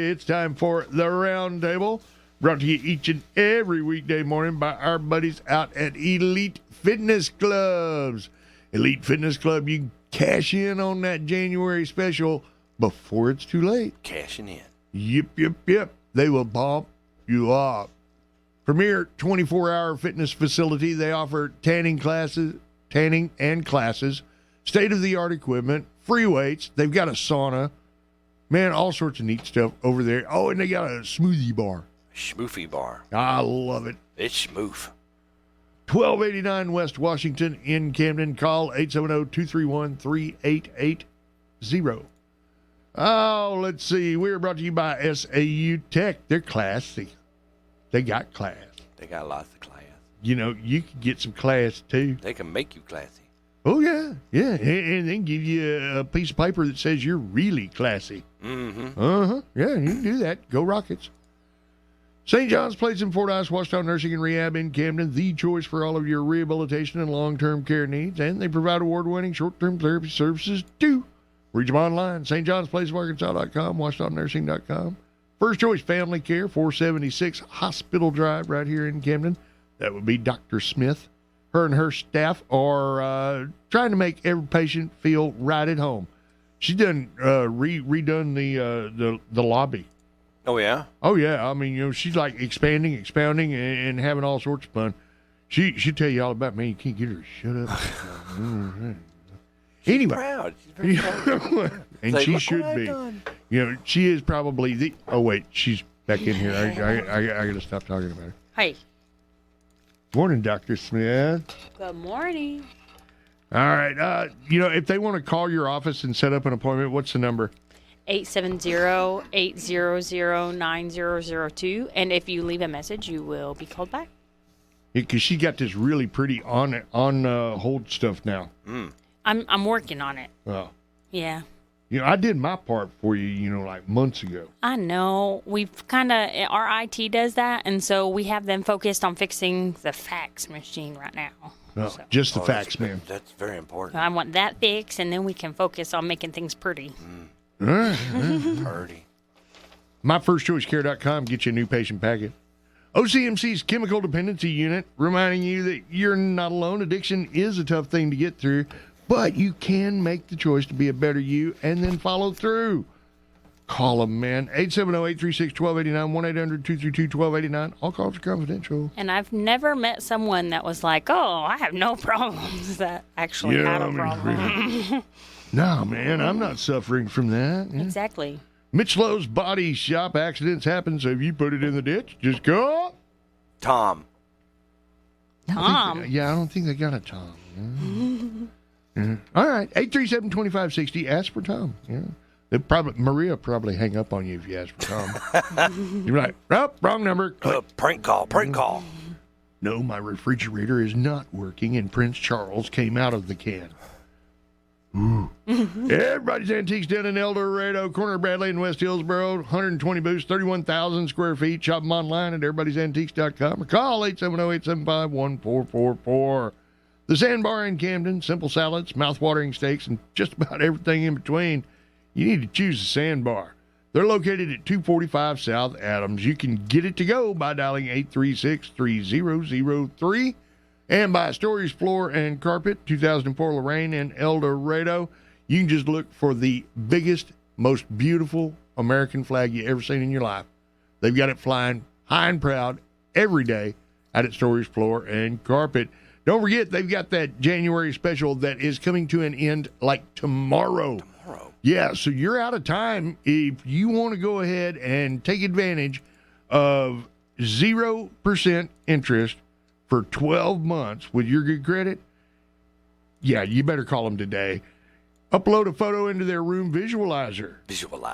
It's time for the Round Table, brought to you each and every weekday morning by our buddies out at Elite Fitness Clubs. Elite Fitness Club, you can cash in on that January special before it's too late. Cashing in. Yep. They will bump you up. Premier 24-hour fitness facility. They offer tanning and classes, state-of-the-art equipment, free weights. They've got a sauna. Man, all sorts of neat stuff over there. Oh, and they got a smoothie bar. Schmoofy bar. I love it. It's schmoof. 1289 West Washington in Camden. Call 870-231-3880. Oh, let's see. We're brought to you by SAU Tech. They're classy. They got class. They got lots of class. You know, you can get some class, too. They can make you classy. Oh, yeah. And then give you a piece of paper that says you're really classy. Mm-hmm. Yeah, you can do that. Go Rockets. St. John's Place in Fordyce, Washington Nursing and Rehab in Camden, the choice for all of your rehabilitation and long-term care needs, and they provide award-winning short-term therapy services, too. Reach them online, stjohnsplaceofarkansas.com, WashingtonNursing.com. First Choice Family Care, 476 Hospital Drive right here in Camden. That would be Dr. Smith. Her and her staff are trying to make every patient feel right at home. She's done redone the lobby. Oh, yeah? Oh, yeah. I mean, you know, she's like expanding, expounding, and having all sorts of fun. She'll tell you all about me. You can't get her to shut up. Anyway. Proud. She's very proud. And like, she should be. You know, she is probably the... Oh, wait. She's back in here. I got to stop talking about her. Hi. Morning, Dr. Smith. Good morning. All right. You know, if they want to call your office and set up an appointment, what's the number? 870-800-9002. And if you leave a message, you will be called back. Because she got this really pretty on hold stuff now. Mm. I'm working on it. Oh. Yeah. You know, I did my part for you, you know, like months ago. I know. We've kind of, our IT does that, and so we have them focused on fixing the fax machine right now. No, So just the fax, man. That's very important. I want that fixed, and then we can focus on making things pretty. All right. Purdy. MyFirstChoiceCare.com, get you a new patient packet. OCMC's Chemical Dependency Unit, reminding you that you're not alone. Addiction is a tough thing to get through, but you can make the choice to be a better you and then follow through. Call them, man. 870-836-1289, 1-800-232-1289. All calls are confidential. And I've never met someone that was like, oh, I have no problems, that actually had a problem. No, man, I'm not suffering from that. Yeah. Exactly. Mitch Lowe's Body Shop. Accidents happen, so if you put it in the ditch, just go. Tom. Tom? I don't think they got a Tom. Yeah. All right, 837-2560. Ask for Tom. Yeah. Maria probably hang up on you if you ask for Tom. You're like, oh, wrong number. Prank call. No, my refrigerator is not working, and Prince Charles came out of the can. Ooh. Everybody's Antiques down in El Dorado, corner of Bradley and West Hillsboro, 120 booths, 31,000 square feet. Shop them online at everybody'santiques.com or call 870-875-1444. The Sandbar in Camden, simple salads, mouth-watering steaks, and just about everything in between. You need to choose the Sandbar. They're located at 245 South Adams. You can get it to go by dialing 836-3003 and by Stories Floor and Carpet, 2004 Lorraine and El Dorado. You can just look for the biggest, most beautiful American flag you ever seen in your life. They've got it flying high and proud every day out at Stories Floor and Carpet. Don't forget, they've got that January special that is coming to an end like tomorrow. Yeah, so you're out of time. If you want to go ahead and take advantage of 0% interest for 12 months with your good credit, yeah, you better call them today. Upload a photo into their room visualizer.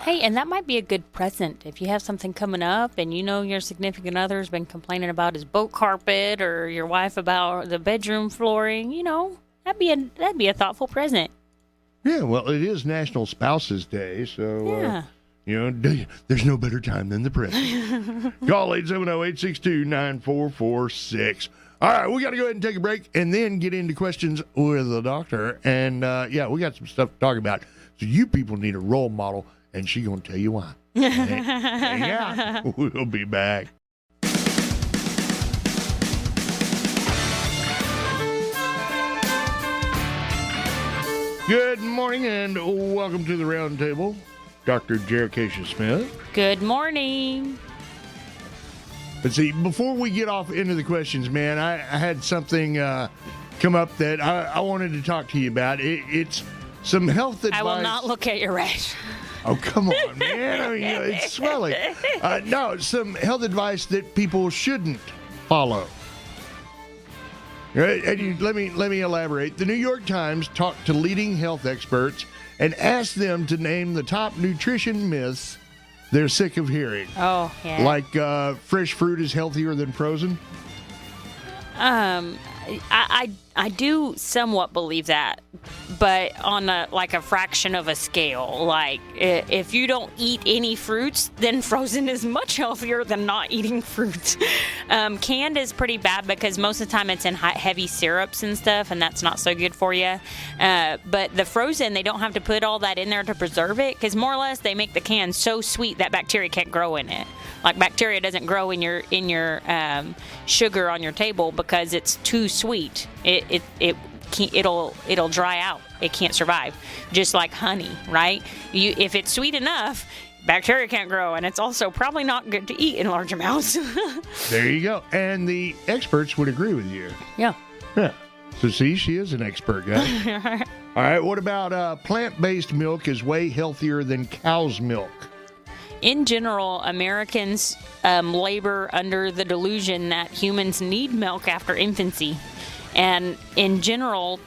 Hey, and that might be a good present if you have something coming up and you know your significant other's been complaining about his boat carpet or your wife about the bedroom flooring. You know, that'd be a thoughtful present. Yeah, well, it is National Spouses Day, so Yeah. you know, there's no better time than the present. Call 870-862-9446. All right, we got to go ahead and take a break and then get into questions with the doctor. And, yeah, we got some stuff to talk about. So you people need a role model, and she's going to tell you why. Hang out. We'll be back. Good morning and welcome to the Round Table. Dr. Jera Smith. Good morning. Let's see, before we get off into the questions, man, I had something come up that I wanted to talk to you about. It's some health advice. I will not look at your rash. Oh, come on, man. I mean, it's swelling. No, some health advice that people shouldn't follow. And let me elaborate. The New York Times talked to leading health experts and asked them to name the top nutrition myths they're sick of hearing. Oh, yeah. Like fresh fruit is healthier than frozen? I do somewhat believe that, but on a fraction of a scale. Like, if you don't eat any fruits, then frozen is much healthier than not eating fruits. Canned is pretty bad because most of the time it's in heavy syrups and stuff, and that's not so good for you. But the frozen, they don't have to put all that in there to preserve it, because more or less they make the can so sweet that bacteria can't grow in it. Like, bacteria doesn't grow in your sugar on your table because it's too sweet. It'll dry out. It can't survive. Just like honey, right? If it's sweet enough, bacteria can't grow, and it's also probably not good to eat in large amounts. There you go. And the experts would agree with you. Yeah. Yeah. So see, she is an expert, guy. All right. What about plant-based milk is way healthier than cow's milk? In general, Americans labor under the delusion that humans need milk after infancy. And in general,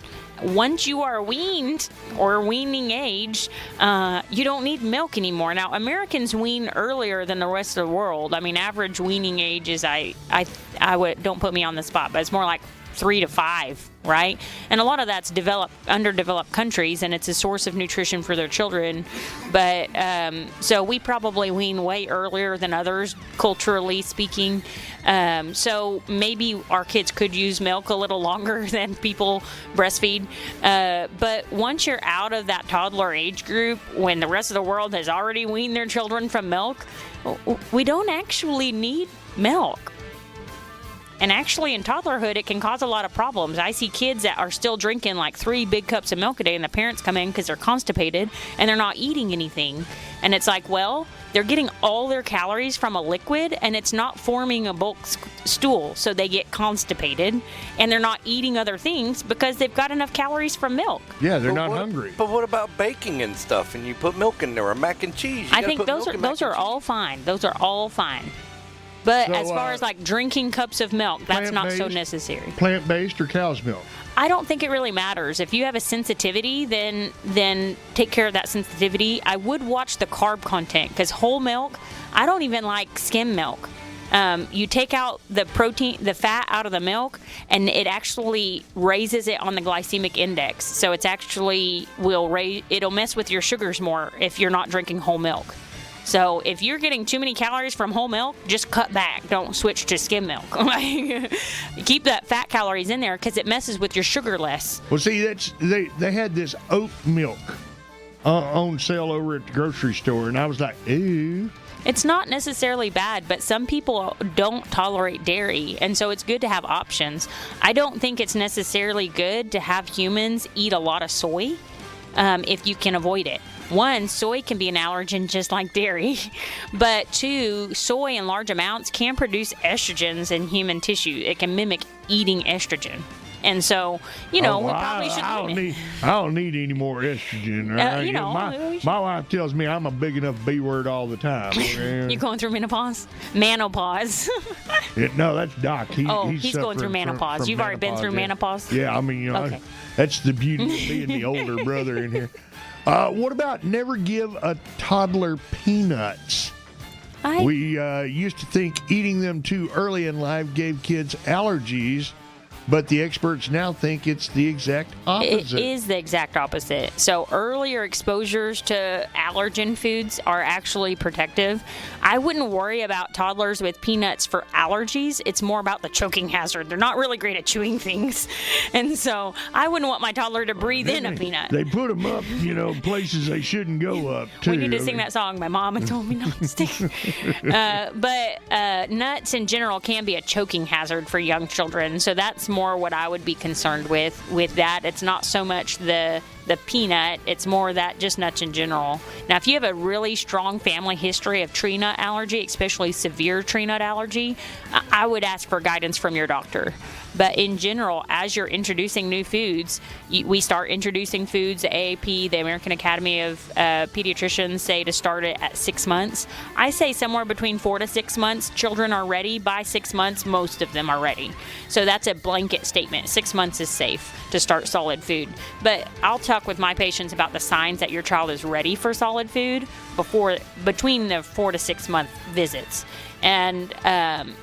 once you are weaned or weaning age, you don't need milk anymore. Now, Americans wean earlier than the rest of the world. I mean, average weaning age is, don't put me on the spot, but it's more like 3 to 5, right? And a lot of that's underdeveloped countries, and it's a source of nutrition for their children. But so we probably wean way earlier than others, culturally speaking. So maybe our kids could use milk a little longer than people breastfeed. But once you're out of that toddler age group, when the rest of the world has already weaned their children from milk, we don't actually need milk. And actually, in toddlerhood, it can cause a lot of problems. I see kids that are still drinking like 3 big cups of milk a day, and the parents come in because they're constipated, and they're not eating anything. And it's like, well, they're getting all their calories from a liquid, and it's not forming a bulk stool, so they get constipated, and they're not eating other things because they've got enough calories from milk. Yeah, they're not hungry. But what about baking and stuff, and you put milk in there, or mac and cheese? I think those are all fine. Those are all fine. But So, as far as like drinking cups of milk, that's not so plant-based? necessary. Plant-based or cow's milk? I don't think it really matters. If you have a sensitivity, then take care of that sensitivity. I would watch the carb content, because whole milk, I don't even like skim milk. You take out the protein, the fat out of the milk, and it actually raises it on the glycemic index. So it's actually it'll mess with your sugars more if you're not drinking whole milk. So if you're getting too many calories from whole milk, just cut back. Don't switch to skim milk. Keep that fat calories in there because it messes with your sugar less. Well, see, they had this oat milk on sale over at the grocery store, and I was like, ew. It's not necessarily bad, but some people don't tolerate dairy, and so it's good to have options. I don't think it's necessarily good to have humans eat a lot of soy if you can avoid it. 1, soy can be an allergen just like dairy, but 2, soy in large amounts can produce estrogens in human tissue. It can mimic eating estrogen. And so, we probably shouldn't. I don't need any more estrogen. Right? My wife tells me I'm a big enough B word all the time. You going through menopause? Menopause. No, that's Doc. He's going through menopause. From You've already been through menopause? Yeah, I mean, okay. That's the beauty of being the older brother in here. What about never give a toddler peanuts? We used to think eating them too early in life gave kids allergies, but the experts now think it's the exact opposite. It is the exact opposite. So earlier exposures to allergen foods are actually protective. I wouldn't worry about toddlers with peanuts for allergies. It's more about the choking hazard. They're not really great at chewing things. And so I wouldn't want my toddler to breathe in a peanut. They put them up, places they shouldn't go up, too. We need to sing that song. My mama told me not to sing. But nuts in general can be a choking hazard for young children. So that's more what I would be concerned with that. It's not so much the peanut, it's more that just nuts in general. Now, if you have a really strong family history of tree nut allergy, especially severe tree nut allergy, I would ask for guidance from your doctor. But in general, as you're introducing new foods, we start introducing foods. The AAP, the American Academy of Pediatricians, say to start it at 6 months. I say somewhere between 4 to 6 months. Children are ready. By 6 months, most of them are ready. So that's a blanket statement. 6 months is safe to start solid food. But I'll talk with my patients about the signs that your child is ready for solid food between the 4 to 6 month visits. And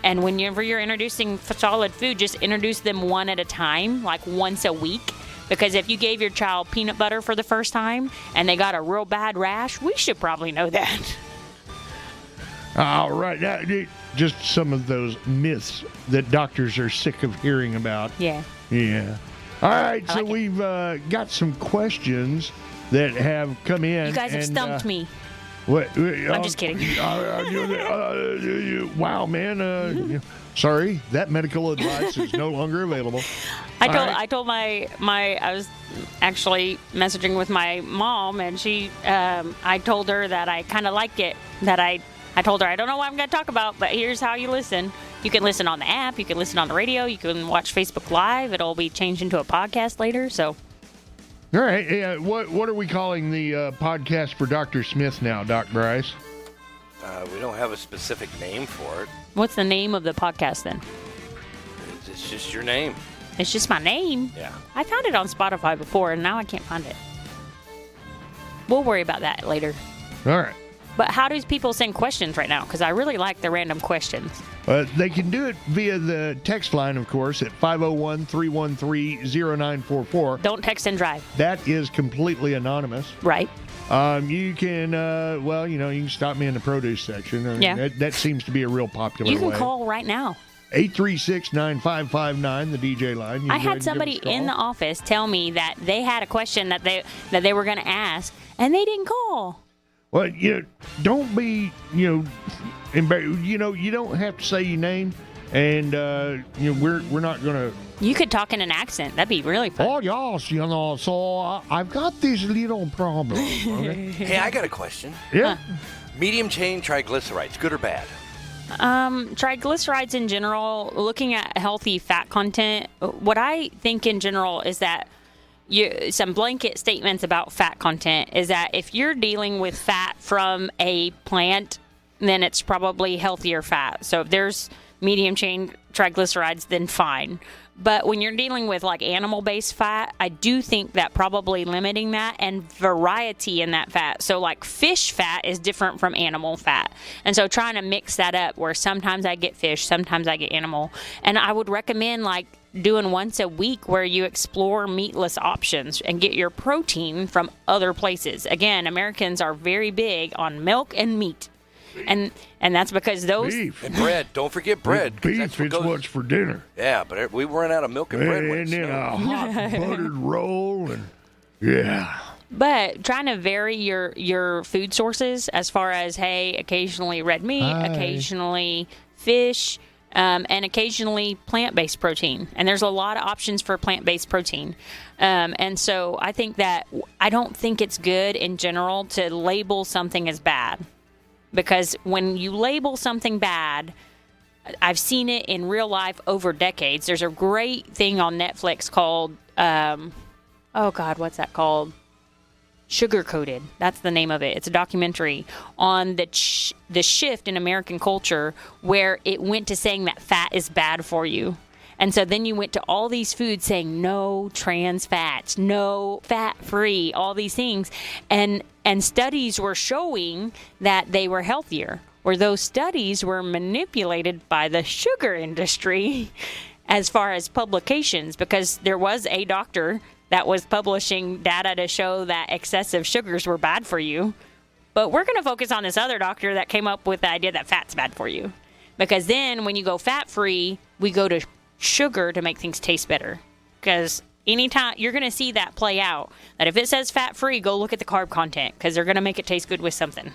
whenever you're introducing solid food, just introduce them one at a time, like once a week. Because if you gave your child peanut butter for the first time and they got a real bad rash, we should probably know that. All right. Now, just some of those myths that doctors are sick of hearing about. Yeah. Yeah. All right. So we've got some questions that have come in. You guys have stumped me. What? I'm just kidding. Wow, man. Sorry, that medical advice is no longer available. I told my I was actually messaging with my mom, and she I told her that I kind of like it. That I told her I don't know what I'm going to talk about, but here's how you listen. You can listen on the app. You can listen on the radio. You can watch Facebook Live. It'll be changed into a podcast later. So. All right. Yeah. What are we calling the podcast for Dr. Smith now, Doc Bryce? We don't have a specific name for it. What's the name of the podcast then? It's just your name. It's just my name? Yeah. I found it on Spotify before, and now I can't find it. We'll worry about that later. All right. But how do people send questions right now? Because I really like the random questions. They can do it via the text line, of course, at 501-313-0944. Don't text and drive. That is completely anonymous. Right. You can, you can stop me in the produce section. I mean, Yeah. That seems to be a real popular You can way. call right now. 836-9559, the DJ line. You I can go ahead had and somebody give us a in the call. office tell me that they had a question that they were going to ask, and they didn't call. Well, don't be, embarrassed. You don't have to say your name, and we're not gonna. You could talk in an accent. That'd be really fun. Oh yes, so I've got this little problem. Okay? Hey, I got a question. Yeah. Medium chain triglycerides, good or bad? Triglycerides in general, looking at healthy fat content, what I think in general is that some blanket statements about fat content is that if you're dealing with fat from a plant, then it's probably healthier fat. So if there's medium chain triglycerides, then fine. But when you're dealing with like animal-based fat, I do think that probably limiting that and variety in that fat. So like fish fat is different from animal fat. And so trying to mix that up where sometimes I get fish, sometimes I get animal. And I would recommend like doing once a week where you explore meatless options and get your protein from other places. Again, Americans are very big on milk and meat. And that's because those... Beef. And bread. Don't forget bread. 'cause that's Beef, what it's goes- what's for dinner. Yeah, but we ran out of milk and bread when it And then snowed. a hot buttered roll, and yeah. But trying to vary your food sources as far as, hey, occasionally red meat, occasionally fish, and occasionally plant-based protein. And there's a lot of options for plant-based protein. And so I think that I don't think it's good in general to label something as bad. Because when you label something bad, I've seen it in real life over decades. There's a great thing on Netflix called, what's that called? Sugar Coated. That's the name of it. It's a documentary on the shift in American culture where it went to saying that fat is bad for you. And so then you went to all these foods saying no trans fats, no fat-free, all these things. And studies were showing that they were healthier, where those studies were manipulated by the sugar industry as far as publications, because there was a doctor that was publishing data to show that excessive sugars were bad for you. But we're going to focus on this other doctor that came up with the idea that fat's bad for you. Because then when you go fat-free, we go to sugar to make things taste better. Because anytime you're going to see that play out, that if it says fat-free, go look at the carb content, because they're going to make it taste good with something.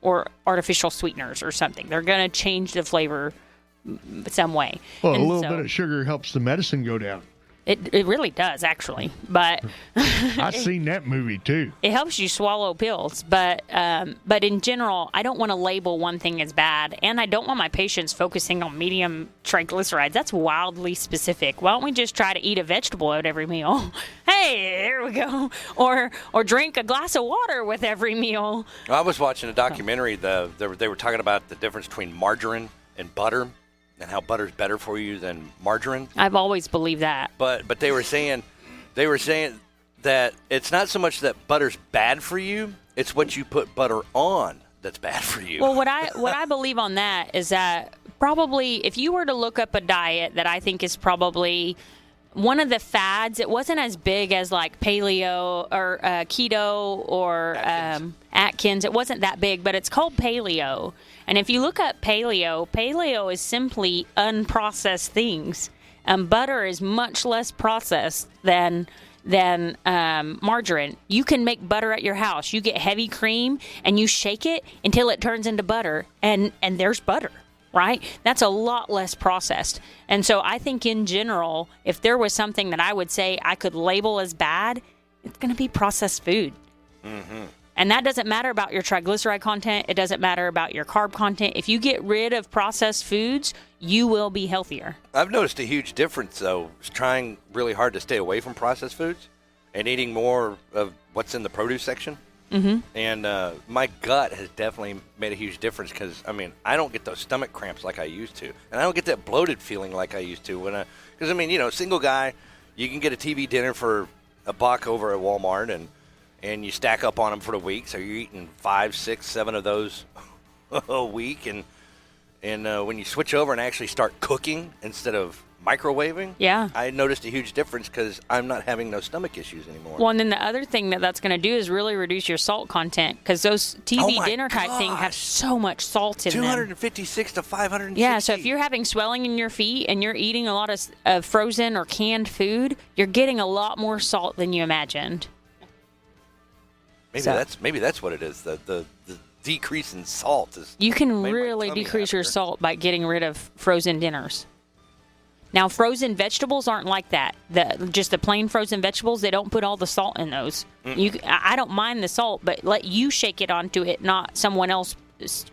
Or artificial sweeteners or something. They're going to change the flavor some way. Well, a little bit of sugar helps the medicine go down. It really does, actually. But I've seen that movie, too. It helps you swallow pills. But in general, I don't want to label one thing as bad. And I don't want my patients focusing on medium triglycerides. That's wildly specific. Why don't we just try to eat a vegetable at every meal? Hey, there we go. Or drink a glass of water with every meal. I was watching a documentary. They were talking about the difference between margarine and butter, and how butter's better for you than margarine. I've always believed that. But they were saying that it's not so much that butter's bad for you, it's what you put butter on that's bad for you. Well, what I believe on that is that probably if you were to look up a diet that I think is probably one of the fads, it wasn't as big as like paleo or keto or Atkins. It wasn't that big, but it's called paleo. And if you look up paleo is simply unprocessed things. Butter is much less processed than margarine. You can make butter at your house. You get heavy cream and you shake it until it turns into butter, and there's butter. Right? That's a lot less processed. And so I think in general, if there was something that I would say I could label as bad, it's going to be processed food. Mm-hmm. And that doesn't matter about your triglyceride content. It doesn't matter about your carb content. If you get rid of processed foods, you will be healthier. I've noticed a huge difference, though, trying really hard to stay away from processed foods and eating more of what's in the produce section. Mm-hmm. And my gut has definitely made a huge difference because, I don't get those stomach cramps like I used to. And I don't get that bloated feeling like I used to. Because, single guy, you can get a TV dinner for $1 over at Walmart, and you stack up on them for the week. So you're eating 5, 6, 7 of those a week. And when you switch over and actually start cooking instead of microwaving, yeah, I noticed a huge difference because I'm not having those stomach issues anymore. Well, and then the other thing that's going to do is really reduce your salt content because those TV dinner type things have so much salt in 256 to 560. Yeah, so if you're having swelling in your feet and you're eating a lot of frozen or canned food, you're getting a lot more salt than you imagined. Maybe that's what it is. The decrease in salt is. You can really decrease your salt by getting rid of frozen dinners. Now, frozen vegetables aren't like that. Just the plain frozen vegetables, they don't put all the salt in those. I don't mind the salt, but let you shake it onto it, not someone else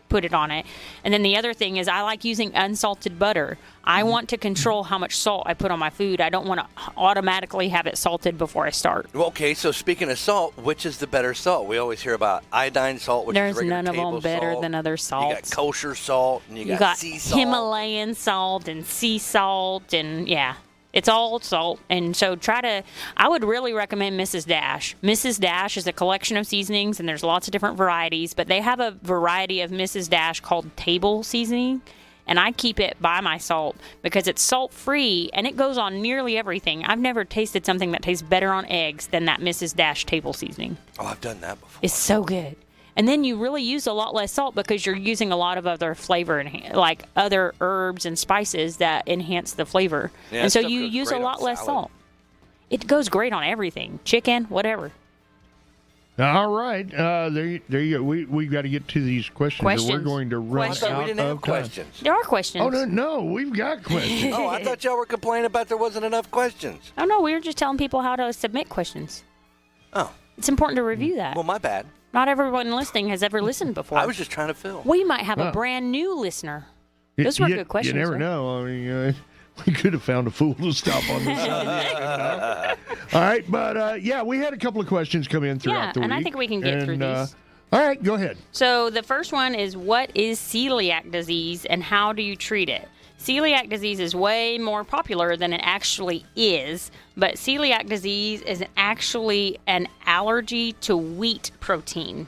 put it on it. And then the other thing is I like using unsalted butter. I want to control how much salt I put on my food. I don't want to automatically have it salted before I start. Well, okay, so speaking of salt, which is the better salt? We always hear about iodine salt, which is regular table salt. There's none of them better than other salts. You got kosher salt, and you got sea salt. Himalayan salt and sea salt, and yeah. It's all salt, and so I would really recommend Mrs. Dash. Mrs. Dash is a collection of seasonings, and there's lots of different varieties, but they have a variety of Mrs. Dash called table seasoning, and I keep it by my salt because it's salt-free, and it goes on nearly everything. I've never tasted something that tastes better on eggs than that Mrs. Dash table seasoning. Oh, I've done that before. It's so good. And then you really use a lot less salt because you're using a lot of other flavor, like other herbs and spices that enhance the flavor. Yeah, and so you use a lot less salt. It goes great on everything, chicken, whatever. All right, there you go. We've got to get to these questions. Or we're going to run out we didn't have questions. There are questions. Oh no, we've got questions. Oh, I thought y'all were complaining about there wasn't enough questions. Oh no, we were just telling people how to submit questions. Oh, it's important to review that. Well, my bad. Not everyone listening has ever listened before. I was just trying to fill. We might have a brand new listener. Those were good questions. You never know. I mean, we could have found a fool to stop on this. All right, but we had a couple of questions come in throughout the week. And I think we can get through these. All right, go ahead. So the first one is, what is celiac disease and how do you treat it? Celiac disease is way more popular than it actually is, but celiac disease is actually an allergy to wheat protein.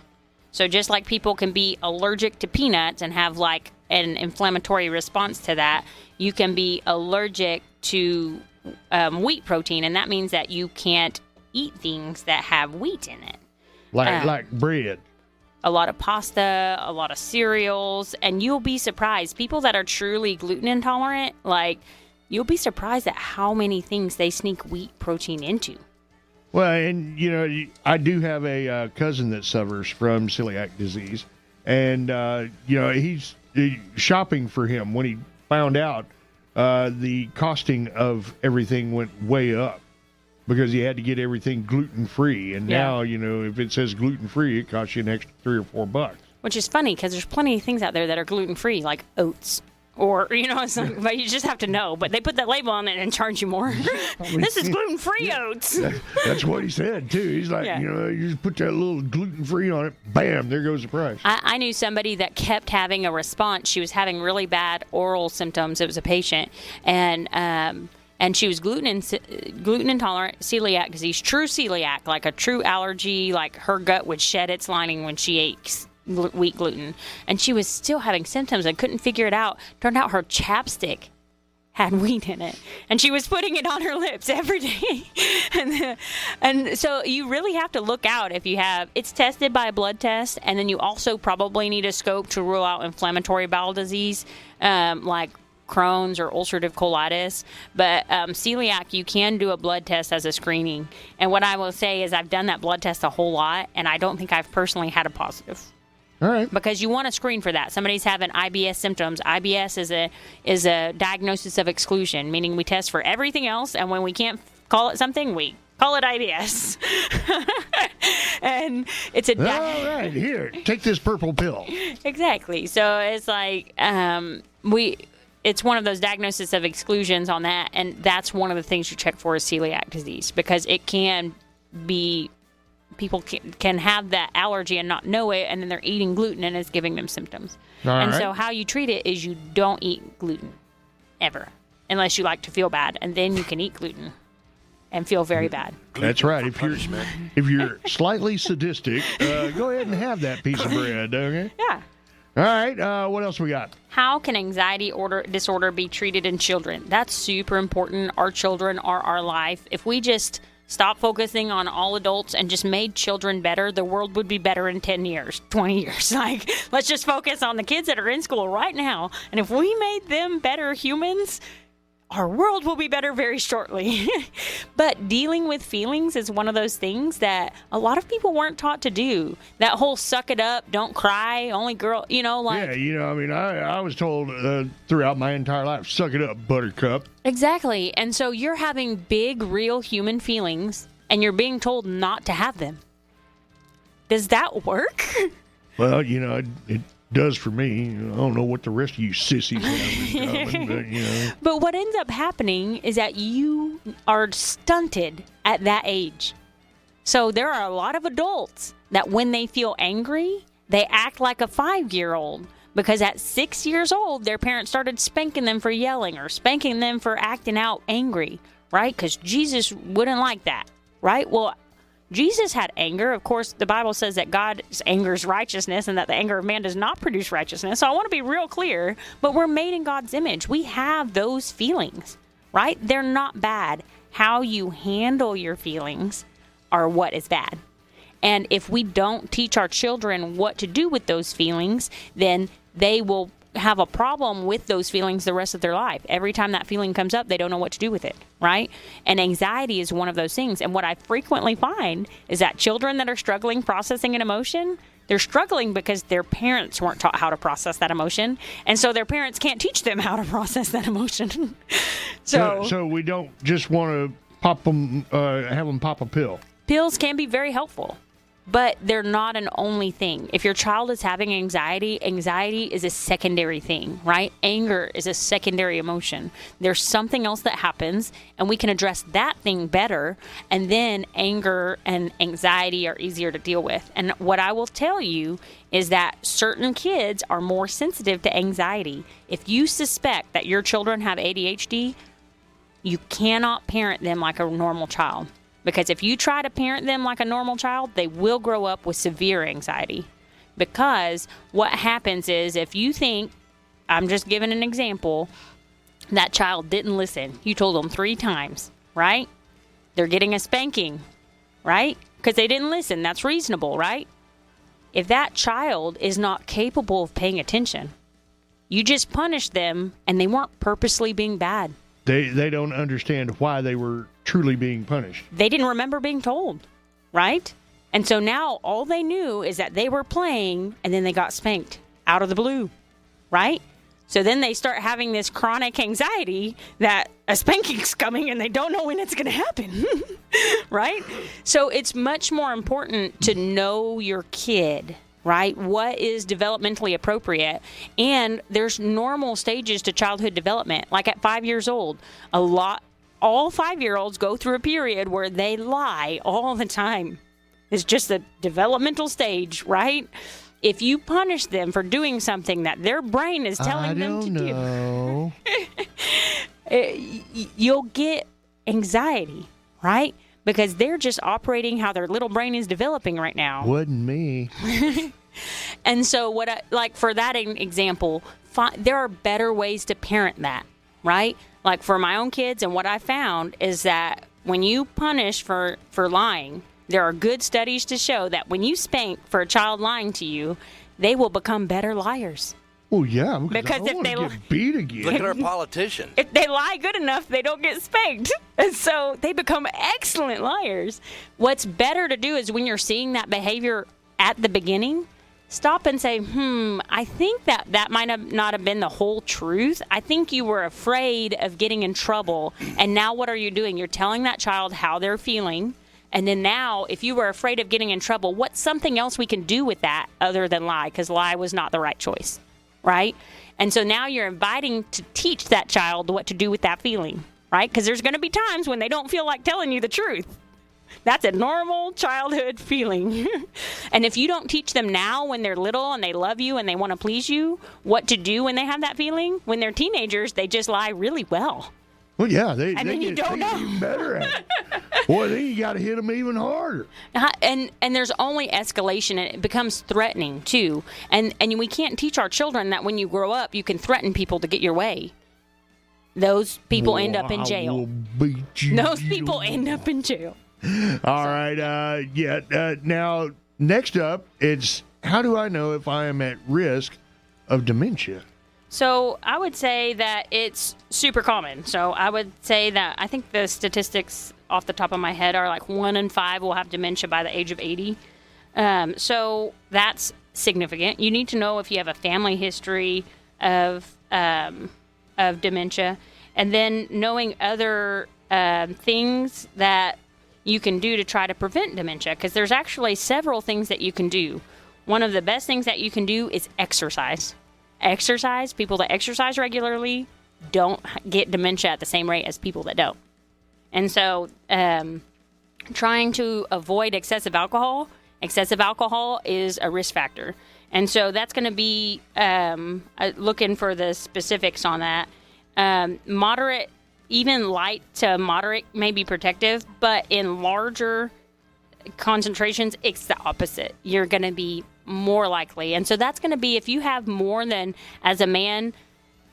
So just like people can be allergic to peanuts and have like an inflammatory response to that, you can be allergic to wheat protein, and that means that you can't eat things that have wheat in it. Like bread. A lot of pasta, a lot of cereals, and you'll be surprised. People that are truly gluten intolerant, like, you'll be surprised at how many things they sneak wheat protein into. Well, and, I do have a cousin that suffers from celiac disease. And, he's shopping for him. When he found out, the costing of everything went way up because he had to get everything gluten-free. And now, if it says gluten-free, it costs you an extra $3 or $4. Which is funny because there's plenty of things out there that are gluten-free, like oats. Or, it's like, but you just have to know. But they put that label on it and charge you more. This is gluten-free oats. That's what he said, too. He's like, you just put that little gluten-free on it, bam, there goes the price. I knew somebody that kept having a response. She was having really bad oral symptoms. It was a patient. And she was gluten intolerant, celiac disease, true celiac, like a true allergy, like her gut would shed its lining when she ate wheat gluten, and she was still having symptoms and couldn't figure it out. Turned out her chapstick had wheat in it, and she was putting it on her lips every day. and so you really have to look out if you have. It's tested by a blood test, and then you also probably need a scope to rule out inflammatory bowel disease, like Crohn's or ulcerative colitis. But celiac, you can do a blood test as a screening. And what I will say is I've done that blood test a whole lot, and I don't think I've personally had a positive. All right. Because you want to screen for that. Somebody's having IBS symptoms. IBS is a diagnosis of exclusion, meaning we test for everything else, and when we can't call it something, we call it IBS. And it's a... All right, here, take this purple pill. Exactly. So it's like it's one of those diagnoses of exclusions on that, and that's one of the things you check for is celiac disease, because it can be... People can have that allergy and not know it, and then they're eating gluten and it's giving them symptoms. So how you treat it is you don't eat gluten ever, unless you like to feel bad, and then you can eat gluten and feel very bad. That's right. If you're slightly sadistic, go ahead and have that piece of bread, okay? Yeah. All right. What else we got? How can anxiety disorder be treated in children? That's super important. Our children are our life. If we just stop focusing on all adults and just made children better, the world would be better in 10 years, 20 years. Like, let's just focus on the kids that are in school right now. And if we made them better humans, our world will be better very shortly. But dealing with feelings is one of those things that a lot of people weren't taught to do. That whole suck it up, don't cry, only girl, like... Yeah, I was told throughout my entire life, suck it up, buttercup. Exactly. And so you're having big, real human feelings, and you're being told not to have them. Does that work? Well, it does for me. I don't know what the rest of you sissies have in common, but But what ends up happening is that you are stunted at that age. So there are a lot of adults that when they feel angry, they act like a 5-year-old. Because at 6 years old, their parents started spanking them for yelling or spanking them for acting out angry, right? Because Jesus wouldn't like that, right? Well, Jesus had anger. Of course, the Bible says that God's anger is righteousness and that the anger of man does not produce righteousness. So I want to be real clear, but we're made in God's image. We have those feelings, right? They're not bad. How you handle your feelings are what is bad. And if we don't teach our children what to do with those feelings, then they will have a problem with those feelings the rest of their life. Every time that feeling comes up, they don't know what to do with it, right? And anxiety is one of those things. And what I frequently find is that children that are struggling processing an emotion, they're struggling because their parents weren't taught how to process that emotion. And so their parents can't teach them how to process that emotion. So we don't just want to pop them, have them pop a pill. Pills can be very helpful, but they're not an only thing. If your child is having anxiety is a secondary thing, right? Anger is a secondary emotion. There's something else that happens, and we can address that thing better, and then anger and anxiety are easier to deal with. And what I will tell you is that certain kids are more sensitive to anxiety. If you suspect that your children have ADHD, you cannot parent them like a normal child. Because if you try to parent them like a normal child, they will grow up with severe anxiety. because what happens is if you think, I'm just giving an example, that child didn't listen. You told them 3 times, right? They're getting a spanking, right? Because they didn't listen. That's reasonable, right? If that child is not capable of paying attention, you just punished them and they weren't purposely being bad. They don't understand why they were truly being punished. They didn't remember being told, right? And so now all they knew is that they were playing and then they got spanked out of the blue, right? So then they start having this chronic anxiety that a spanking's coming and they don't know when it's going to happen, right? So it's much more important to know your kid, right? What is developmentally appropriate? And there's normal stages to childhood development. Like at 5 years old, all 5-year-olds go through a period where they lie all the time. It's just a developmental stage, right? If you punish them for doing something that their brain is telling them to do, you'll get anxiety, right? Because they're just operating how their little brain is developing right now. Wasn't me. And so for that example, there are better ways to parent that, right? Like for my own kids, and what I found is that when you punish for lying, there are good studies to show that when you spank for a child lying to you, they will become better liars. Oh, yeah. Because I if they get beat again. Look at our politicians. If they lie good enough, they don't get spanked. And so they become excellent liars. What's better to do is when you're seeing that behavior at the beginning, stop and say, I think that might have not have been the whole truth. I think you were afraid of getting in trouble. And now what are you doing? You're telling that child how they're feeling. And then now, if you were afraid of getting in trouble, what's something else we can do with that other than lie? Because lie was not the right choice, right? And so now you're inviting to teach that child what to do with that feeling, right? Because there's going to be times when they don't feel like telling you the truth. That's a normal childhood feeling. And if you don't teach them now when they're little and they love you and they want to please you, what to do when they have that feeling, when they're teenagers, they just lie really well. Well, yeah, they then get you don't know. even better at it. Boy, then you got to hit them even harder. And there's only escalation, and it becomes threatening too. And we can't teach our children that when you grow up, you can threaten people to get your way. Those people end up in jail. I will beat you. Those people end up in jail. All right. Now, next up, it's how do I know if I am at risk of dementia? So I would say that it's super common. So I would say that I think the statistics off the top of my head are like 1 in 5 will have dementia by the age of 80. So that's significant. You need to know if you have a family history of dementia, and then knowing other things that you can do to try to prevent dementia, because there's actually several things that you can do. One of the best things that you can do is exercise. People that exercise regularly don't get dementia at the same rate as people that don't. And so trying to avoid excessive alcohol is a risk factor. And so that's going to be looking for the specifics on that. Moderate, even light to moderate may be protective, but in larger concentrations, it's the opposite. You're going to be more likely. And so that's going to be if you have more than, as a man,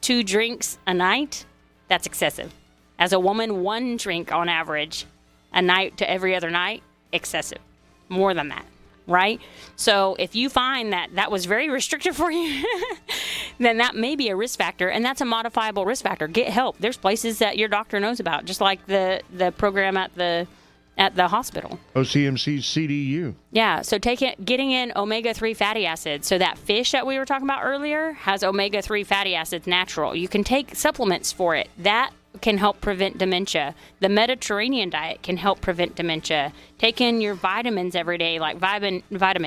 2 drinks a night, that's excessive. As a woman, 1 drink on average a night to every other night, excessive. More than that, right? So if you find that was very restrictive for you, then that may be a risk factor, and that's a modifiable risk factor. Get help. There's places that your doctor knows about, just like the program at the hospital. OCMC CDU. Yeah, so getting in omega-3 fatty acids. So that fish that we were talking about earlier has omega-3 fatty acids natural. You can take supplements for it. That can help prevent dementia. The Mediterranean diet can help prevent dementia. Take in your vitamins every day, like vitamin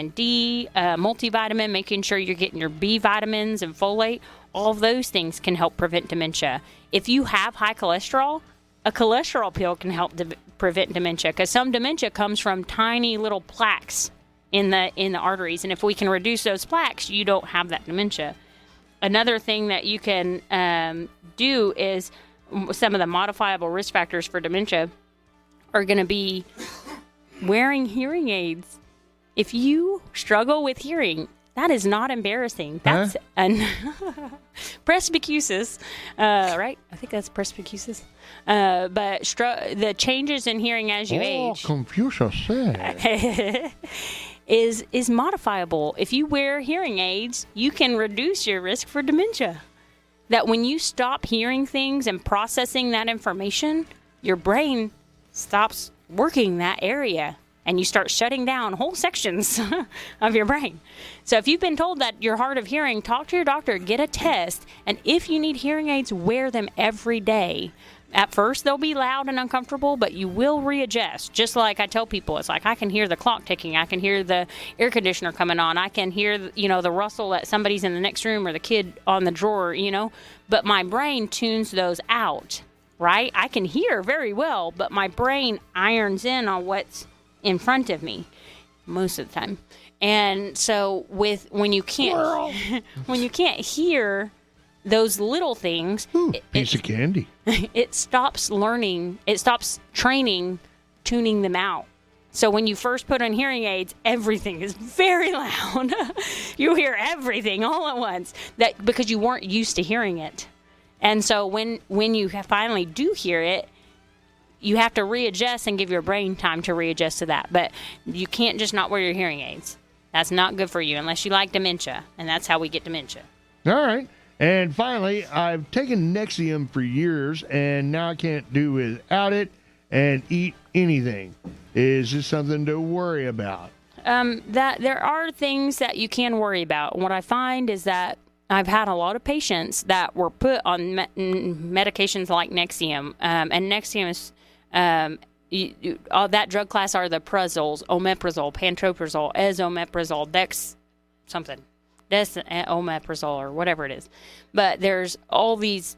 D, multivitamin, making sure you're getting your B vitamins and folate. All of those things can help prevent dementia. If you have high cholesterol, a cholesterol pill can help prevent dementia, because some dementia comes from tiny little plaques in the arteries, and if we can reduce those plaques, you don't have that dementia. Another thing that you can do is some of the modifiable risk factors for dementia are going to be wearing hearing aids. If you struggle with hearing, That is not embarrassing. That's an presbycusis, right? I think that's presbycusis. But the changes in hearing as you age. Confucius said. is modifiable. If you wear hearing aids, you can reduce your risk for dementia. That when you stop hearing things and processing that information, your brain stops working that area and you start shutting down whole sections of your brain. So if you've been told that you're hard of hearing, talk to your doctor, get a test, and if you need hearing aids, wear them every day. At first, they'll be loud and uncomfortable, but you will readjust. Just like I tell people, it's like I can hear the clock ticking. I can hear the air conditioner coming on. I can hear, the rustle that somebody's in the next room or the kid on the drawer, But my brain tunes those out, right? I can hear very well, but my brain irons in on what's in front of me most of the time. And so when you can't hear those little things, piece of candy. It stops learning. It stops training, tuning them out. So when you first put on hearing aids, everything is very loud. You hear everything all at once because you weren't used to hearing it. And so when you finally do hear it, you have to readjust and give your brain time to readjust to that. But you can't just not wear your hearing aids. That's not good for you unless you like dementia, and that's how we get dementia. All right. And finally, I've taken Nexium for years, and now I can't do without it and eat anything. Is this something to worry about? That there are things that you can worry about. What I find is that I've had a lot of patients that were put on medications like Nexium, and Nexium is all that drug class are the prazols, omeprazole, pantoprazole, esomeprazole, omeprazole or whatever it is. But there's all these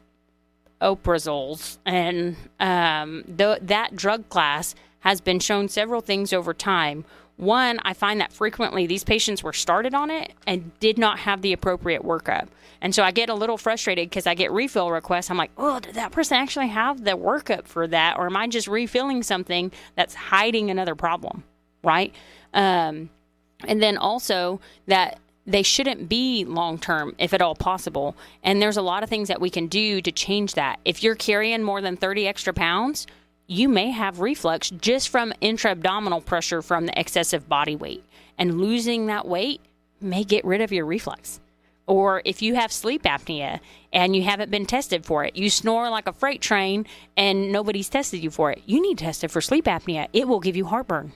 oprazoles, and that drug class has been shown several things over time. One, I find that frequently these patients were started on it and did not have the appropriate workup. And so I get a little frustrated because I get refill requests. I'm like, oh, did that person actually have the workup for that? Or am I just refilling something that's hiding another problem, right? And then also that they shouldn't be long-term, if at all possible. And there's a lot of things that we can do to change that. If you're carrying more than 30 extra pounds, you may have reflux just from intra-abdominal pressure from the excessive body weight. And losing that weight may get rid of your reflux. Or if you have sleep apnea and you haven't been tested for it, you snore like a freight train and nobody's tested you for it, you need tested for sleep apnea. It will give you heartburn.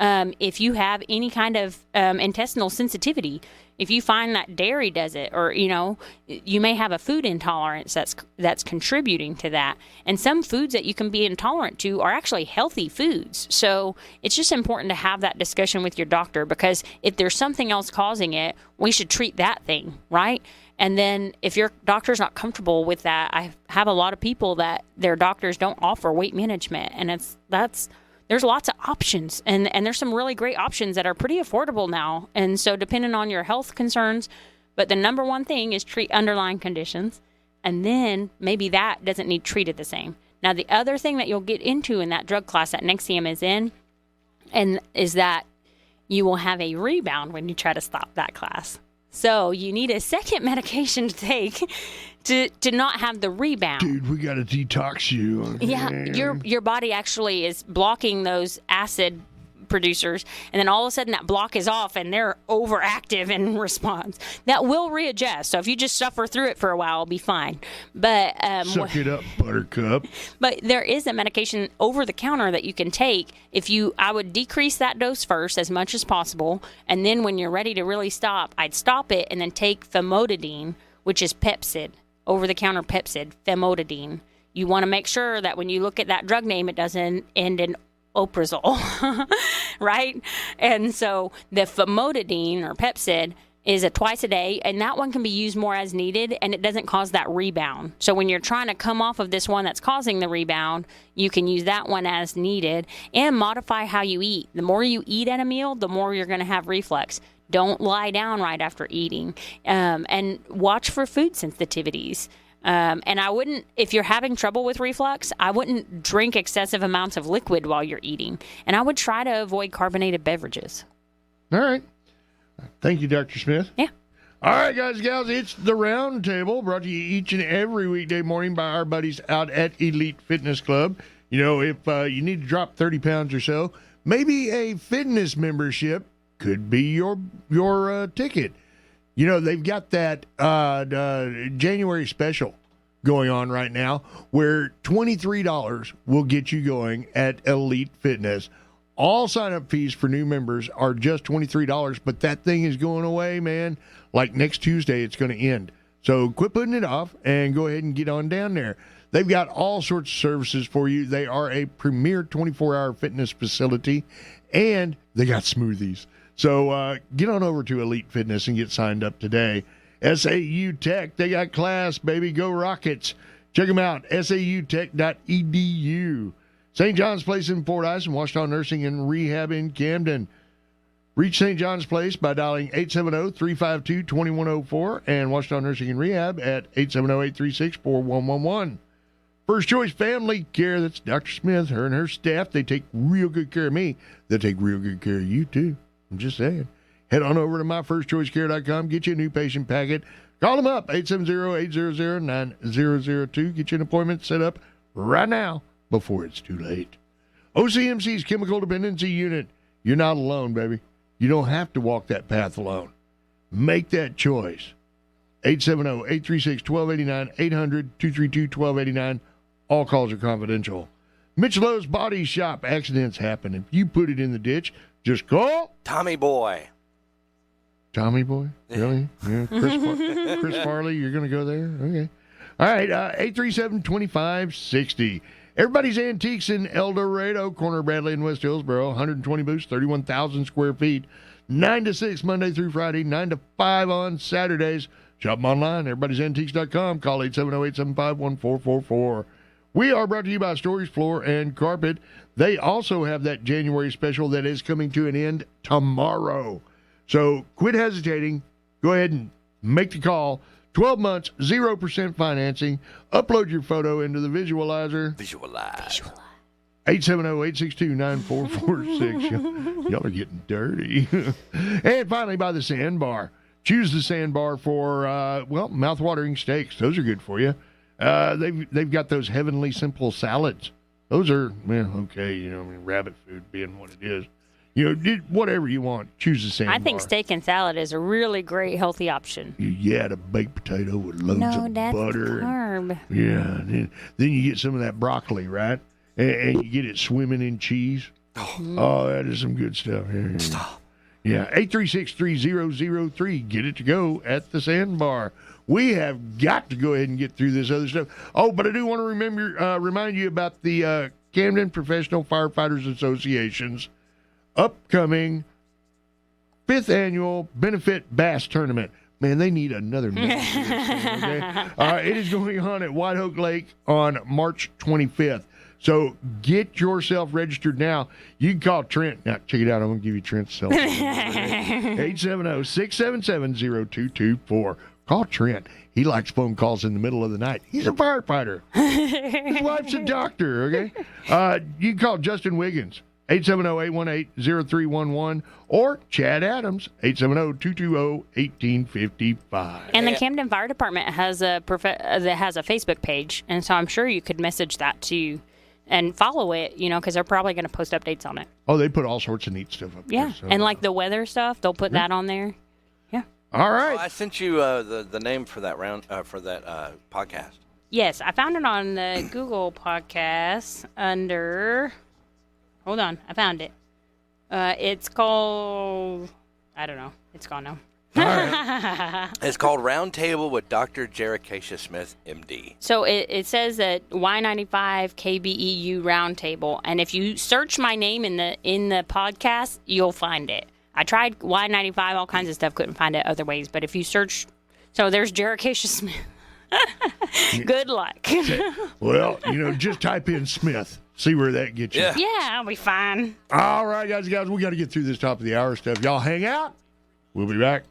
If you have any kind of intestinal sensitivity, if you find that dairy does it, or, you may have a food intolerance that's contributing to that. And some foods that you can be intolerant to are actually healthy foods. So it's just important to have that discussion with your doctor, because if there's something else causing it, we should treat that thing, right? And then if your doctor's not comfortable with that, I have a lot of people that their doctors don't offer weight management, and there's lots of options, and there's some really great options that are pretty affordable now. And so depending on your health concerns, but the number one thing is treat underlying conditions, and then maybe that doesn't need treated the same. Now, the other thing that you'll get into in that drug class that Nexium is in, and is that you will have a rebound when you try to stop that class. So you need a second medication to take to not have the rebound. Dude, we got to detox you. Okay. Yeah, your body actually is blocking those acid producers, and then all of a sudden that block is off and they're overactive in response. That will readjust. So if you just suffer through it for a while, it'll be fine. But suck it up, buttercup. But there is a medication over the counter that you can take. I would decrease that dose first as much as possible, and then when you're ready to really stop, I'd stop it and then take famotidine, which is Pepcid, over-the-counter Pepcid, famotidine. You want to make sure that when you look at that drug name, it doesn't end in oprazole, right? And so the famotidine or Pepcid is a twice a day, and that one can be used more as needed, and it doesn't cause that rebound. So when you're trying to come off of this one that's causing the rebound, you can use that one as needed and modify how you eat. The more you eat at a meal, the more you're going to have reflux. Don't lie down right after eating, and watch for food sensitivities. And I wouldn't, if you're having trouble with reflux, I wouldn't drink excessive amounts of liquid while you're eating. And I would try to avoid carbonated beverages. All right. Thank you, Dr. Smith. Yeah. All right, guys and gals, it's the Round Table, brought to you each and every weekday morning by our buddies out at Elite Fitness Club. You know, if you need to drop 30 pounds or so, maybe a fitness membership could be your ticket. You know, they've got that January special going on right now where $23 will get you going at Elite Fitness. All sign-up fees for new members are just $23, but that thing is going away, man. Like next Tuesday, it's going to end. So quit putting it off and go ahead and get on down there. They've got all sorts of services for you. They are a premier 24-hour fitness facility, and they got smoothies. So get on over to Elite Fitness and get signed up today. SAU Tech, they got class, baby. Go Rockets. Check them out, sautech.edu. St. John's Place in Fordyce and Washington Nursing and Rehab in Camden. Reach St. John's Place by dialing 870-352-2104 and Washington Nursing and Rehab at 870-836-4111. First Choice Family Care, that's Dr. Smith, her and her staff. They take real good care of me. They'll take real good care of you, too. I'm just saying. Head on over to myfirstchoicecare.com. Get you a new patient packet. Call them up, 870-800-9002. Get you an appointment set up right now before it's too late. OCMC's Chemical Dependency Unit. You're not alone, baby. You don't have to walk that path alone. Make that choice. 870-836-1289, 800-232-1289. All calls are confidential. Mitchello's Body Shop. Accidents happen. If you put it in the ditch, just call Tommy Boy. Tommy Boy? Really? Yeah. Chris Farley, you're going to go there? Okay. All right, 837-2560. Everybody's Antiques in El Dorado, corner of Bradley and West Hillsboro, 120 booths, 31,000 square feet, 9 to 6 Monday through Friday, 9 to 5 on Saturdays. Shop them online, everybody'santiques.com. Call 870-875-1444. We are brought to you by Stories Floor and Carpet. They also have that January special that is coming to an end tomorrow. So quit hesitating. Go ahead and make the call. 12 months, 0% financing. Upload your photo into the visualizer. Visualize. 870-862-9446. Y'all are getting dirty. And finally, by the Sandbar. Choose the Sandbar for, mouth-watering steaks. Those are good for you. They've got those heavenly simple salads. Those are, okay, rabbit food being what it is. Whatever you want, choose the Sandbar. I think steak and salad is a really great healthy option. You add a baked potato with loads of butter. Carb. Then you get some of that broccoli, right? And you get it swimming in cheese. Oh, that is some good stuff. Stop. Yeah, 836-3003. Get it to go at the Sandbar. We have got to go ahead and get through this other stuff. Oh, but I do want to remind you about the Camden Professional Firefighters Association's upcoming 5th annual benefit bass tournament. Man, they need another name for this thing, okay? It is going on at White Oak Lake on March 25th. So get yourself registered now. You can call Trent. Now, check it out. I'm going to give you Trent's cell phone. 870-677-0224. Call Trent. He likes phone calls in the middle of the night. He's a firefighter. His wife's a doctor, okay? You can call Justin Wiggins. 870-818-0311 or Chad Adams, 870-220-1855. And the Camden Fire Department has a Facebook page, and so I'm sure you could message that to and follow it, because they're probably going to post updates on it. Oh, they put all sorts of neat stuff up there. Yeah, and like the weather stuff, they'll put that on there. Yeah. All right. Well, I sent you the name for that podcast. Yes, I found it on the Google Podcasts under... Hold on, I found it. It's called... I don't know. It's gone now. All right. It's called Roundtable with Dr. Jera Smith, MD. So it says that Y95 KBEU Roundtable, and if you search my name in the podcast, you'll find it. I tried Y95, all kinds of stuff, couldn't find it other ways, but if you search... So there's Jera Smith. Good luck. Well, just type in Smith. See where that gets you. Yeah, I'll be fine. All right, guys, we got to get through this top of the hour stuff. Y'all hang out. We'll be back.